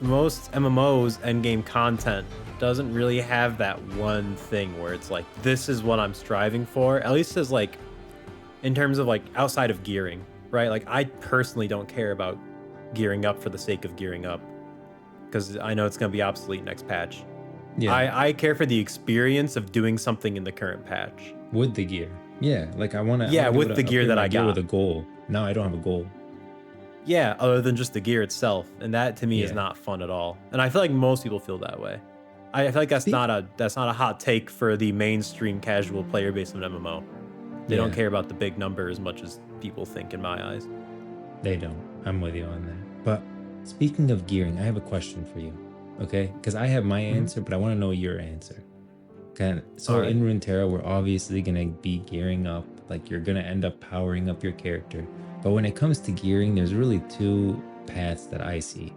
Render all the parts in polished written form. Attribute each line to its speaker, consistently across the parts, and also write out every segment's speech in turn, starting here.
Speaker 1: most MMOs endgame content doesn't really have that one thing where it's like, this is what I'm striving for. At least as like in terms of like outside of gearing, right? Like I personally don't care about gearing up for the sake of gearing up because I know it's going to be obsolete next patch.
Speaker 2: Yeah,
Speaker 1: I care for the experience of doing something in the current patch.
Speaker 2: with the gear. Yeah, like I want to
Speaker 1: Yeah,
Speaker 2: be able
Speaker 1: with
Speaker 2: to
Speaker 1: the gear
Speaker 2: upgrade
Speaker 1: that
Speaker 2: my
Speaker 1: I
Speaker 2: gear with
Speaker 1: got.
Speaker 2: a goal. Now I don't have a goal.
Speaker 1: Yeah, other than just the gear itself. And that to me is
Speaker 2: Yeah.
Speaker 1: not fun at all. And I feel like most people feel that way. I feel like
Speaker 2: Speak.
Speaker 1: that's not a hot take for the mainstream casual player base of an MMO. They don't
Speaker 2: Yeah,
Speaker 1: care about the big number as much as people think in my eyes.
Speaker 2: they don't. I'm with you on that. But speaking of gearing, I have a question for you. Okay? Because I have my
Speaker 1: Hmm.
Speaker 2: answer, but I want to know your answer. Okay.
Speaker 1: All
Speaker 2: So
Speaker 1: right.
Speaker 2: in Runeterra, we're obviously gonna be gearing up. Like you're gonna end up powering up your character. But when it comes to gearing, there's really two paths that I see.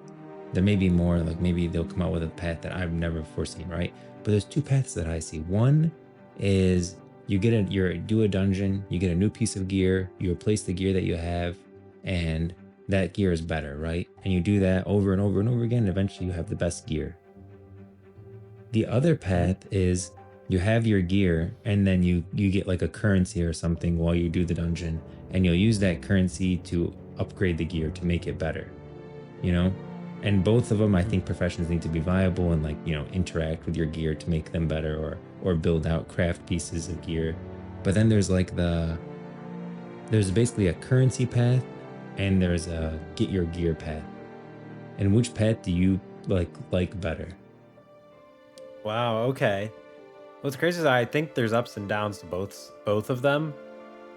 Speaker 2: There may be more, like maybe they'll come out with a path that I've never foreseen, right? But there's two paths that I see. One is you do a dungeon, you get a new piece of gear, you replace the gear that you have, and that gear is better, right? And you do that over and over and over again, and eventually you have the best gear. The other
Speaker 1: Hmm.
Speaker 2: path is you have your gear and then you get like a currency or something while you do the dungeon, and you'll use that currency to upgrade the gear to make it better, you know? And both of them, I
Speaker 1: Hmm.
Speaker 2: think professions need to be viable and like, interact with your gear to make them better, or build out craft pieces of gear. But then there's basically a currency path and there's a get your gear path. And which path do you like better?
Speaker 1: Wow. Okay. What's crazy is I think there's ups and downs to both of them,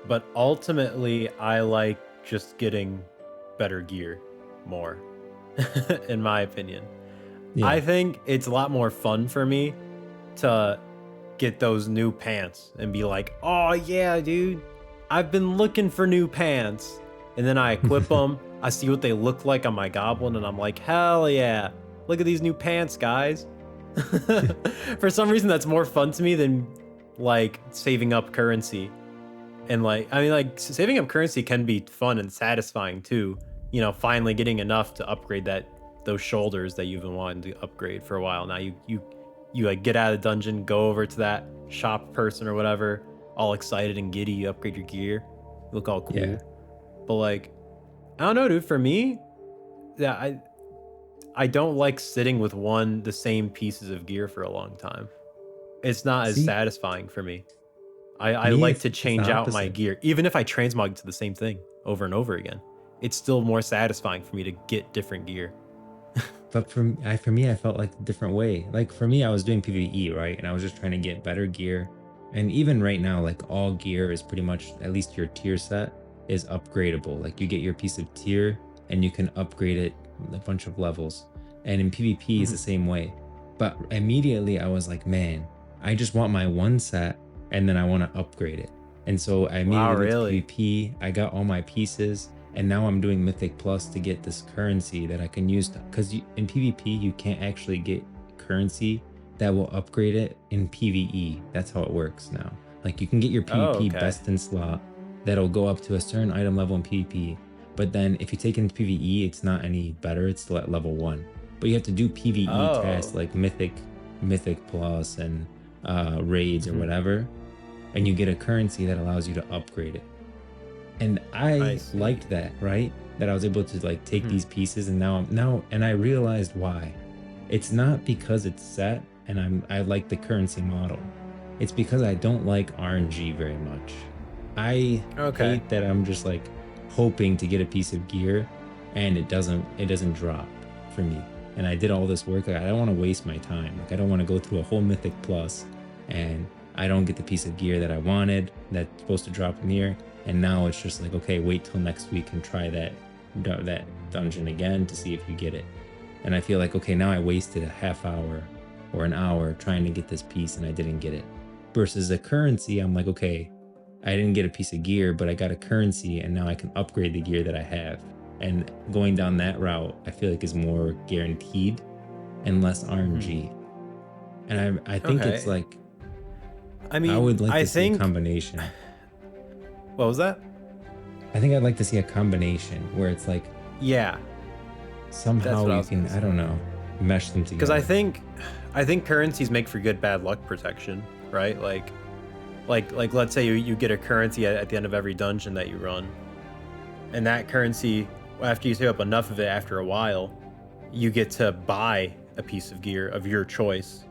Speaker 1: but ultimately I like just getting better gear more, in my opinion.
Speaker 2: Yeah.
Speaker 1: I think it's a lot more fun for me to get those new pants and be like, oh yeah, dude, I've been looking for new pants. And then I equip them. I see what they look like on my goblin, and I'm like, hell yeah, look at these new pants, guys. For some reason, that's more fun to me than like saving up currency. And like, I mean, like saving up currency can be fun and satisfying too. You know, finally getting enough to upgrade those shoulders that you've been wanting to upgrade for a while. Now you like get out of the dungeon, go over to that shop person or whatever, all excited and giddy. You upgrade your gear, you look all
Speaker 2: Yeah.
Speaker 1: cool. But like, I don't know, dude. For me, yeah, I don't like sitting with the same pieces of gear for a long time. It's not as
Speaker 2: See,
Speaker 1: satisfying for me. I
Speaker 2: me,
Speaker 1: like
Speaker 2: it's
Speaker 1: to
Speaker 2: it's the
Speaker 1: change out my
Speaker 2: opposite.
Speaker 1: gear. Even if I transmog to the same thing over and over again, it's still more satisfying for me to get different gear.
Speaker 2: But for me, I felt like a different way. Like for me, I was doing PvE, right? And I was just trying to get better gear. And even right now, like all gear is pretty much, at least your tier set is upgradable. Like you get your piece of tier and you can upgrade it a bunch of levels. And in PvP is the
Speaker 1: Mhm.
Speaker 2: same way. But immediately I was like, man, I just want my one set and then I want to upgrade it. And so I
Speaker 1: Wow,
Speaker 2: immediately went to
Speaker 1: really?
Speaker 2: PvP. I got all my pieces, and now I'm doing Mythic Plus to get this currency that I can use because in PvP you can't actually get currency that will upgrade it in PvE. That's how it works now. Like you can get your
Speaker 1: Oh,
Speaker 2: PvP
Speaker 1: okay.
Speaker 2: best in slot that'll go up to a certain item level in PvP, but then if you take it into PvE, it's not any better. It's still at level 1. But you have to do PvE tasks
Speaker 1: Oh.
Speaker 2: like Mythic Plus and raids or
Speaker 1: Mhm.
Speaker 2: whatever, and you get a currency that allows you to upgrade it. And
Speaker 1: I
Speaker 2: I
Speaker 1: see.
Speaker 2: liked that, right? That I was able to like take
Speaker 1: Mhm.
Speaker 2: these pieces, and now and I realized why. It's not because it's set and I like the currency model. It's because I don't like RNG very much. I
Speaker 1: Okay.
Speaker 2: hate that I'm just like hoping to get a piece of gear and it doesn't drop for me. And I did all this work. Like, I don't want to waste my time. Like I don't want to go through a whole Mythic Plus and I don't get the piece of gear that I wanted that's supposed to drop in here. And now it's just like, okay, wait till next week and try that dungeon again to see if you get it. And I feel like, okay, now I wasted a half hour or an hour trying to get this piece and I didn't get it. Versus a currency, I'm like, okay, I didn't get a piece of gear, but I got a currency and now I can upgrade the gear that I have. And going down that route, I feel like is more guaranteed and less
Speaker 1: Mhm.
Speaker 2: RNG. And I think it's
Speaker 1: Okay.
Speaker 2: like,
Speaker 1: I
Speaker 2: I
Speaker 1: mean,
Speaker 2: would like
Speaker 1: I
Speaker 2: to see a
Speaker 1: think
Speaker 2: combination.
Speaker 1: what was that?
Speaker 2: I think I'd like to see a combination where it's like,
Speaker 1: Yeah.
Speaker 2: somehow
Speaker 1: what I
Speaker 2: you
Speaker 1: was
Speaker 2: can,
Speaker 1: gonna
Speaker 2: I don't know, mesh them
Speaker 1: Because
Speaker 2: together.
Speaker 1: I think currencies make for good bad luck protection, right? Like let's say you get a currency at the end of every dungeon that you run, and that currency, after you save up enough of it, after a while, you get to buy a piece of gear of your choice,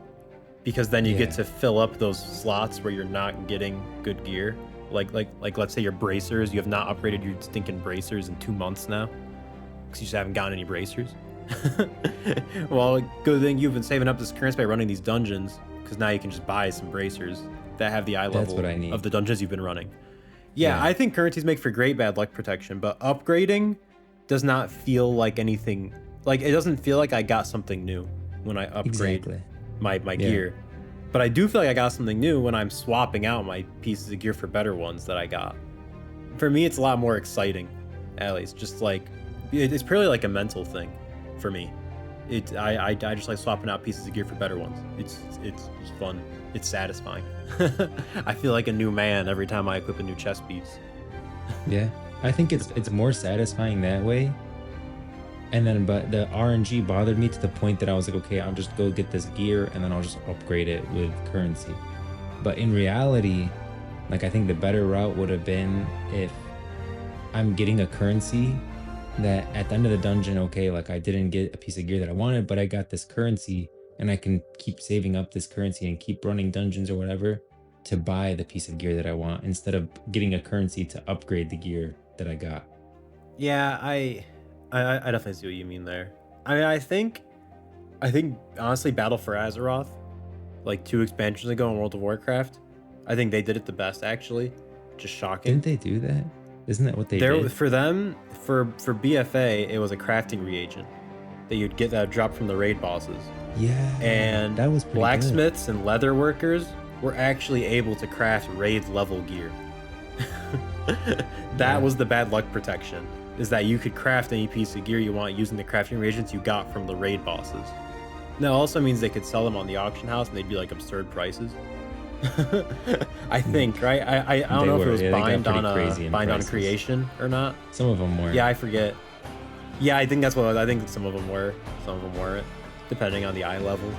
Speaker 1: because then you get
Speaker 2: Yeah.
Speaker 1: to fill up those slots where you're not getting good gear. Like let's say your bracers, you have not upgraded your stinking bracers in 2 months now, because you just haven't gotten any bracers. Well, good thing you've been saving up this currency by running these dungeons, because now you can just buy some bracers that have the eye
Speaker 2: That's
Speaker 1: level
Speaker 2: what I need.
Speaker 1: of the dungeons you've been running. Yeah,
Speaker 2: Yeah.
Speaker 1: I think currencies make for great bad luck protection, but upgrading does not feel like anything. Like, it doesn't feel like I got something new when I upgrade
Speaker 2: Exactly.
Speaker 1: my
Speaker 2: Yeah.
Speaker 1: gear. But I do feel like I got something new when I'm swapping out my pieces of gear for better ones that I got. For me, it's a lot more exciting, at least. Just like, it's purely like a mental thing for me. I just like swapping out pieces of gear for better ones. It's fun. It's satisfying. I feel like a new man every time I equip a new chest piece.
Speaker 2: Yeah. I think it's more satisfying that way. And then, but the RNG bothered me to the point that I was like, okay, I'll just go get this gear and then I'll just upgrade it with currency. But in reality, like, I think the better route would have been if I'm getting a currency that at the end of the dungeon, okay, like I didn't get a piece of gear that I wanted, but I got this currency and I can keep saving up this currency and keep running dungeons or whatever to buy the piece of gear that I want instead of getting a currency to upgrade the gear that I got.
Speaker 1: Yeah, I definitely see what you mean there. I mean, I think honestly, Battle for Azeroth, like 2 expansions ago in World of Warcraft, I think they did it the best, actually. Just shocking.
Speaker 2: Didn't they do that? Isn't that what they
Speaker 1: There
Speaker 2: did?
Speaker 1: for them, for BFA, it was a crafting reagent that you'd get that drop from the raid bosses.
Speaker 2: Yeah.
Speaker 1: And
Speaker 2: that was pretty good.
Speaker 1: blacksmiths and leather workers were actually able to craft raid level gear. That
Speaker 2: Yeah.
Speaker 1: was the bad luck protection, is that you could craft any piece of gear you want using the crafting reagents you got from the raid bosses. That also means they could sell them on the auction house and they'd be like absurd prices. I think, right? I don't know if it was bind on creation or not.
Speaker 2: Some of them were.
Speaker 1: Yeah, I forget. Yeah, I think that's what I think some of them were. Some of them weren't, depending on the eye level.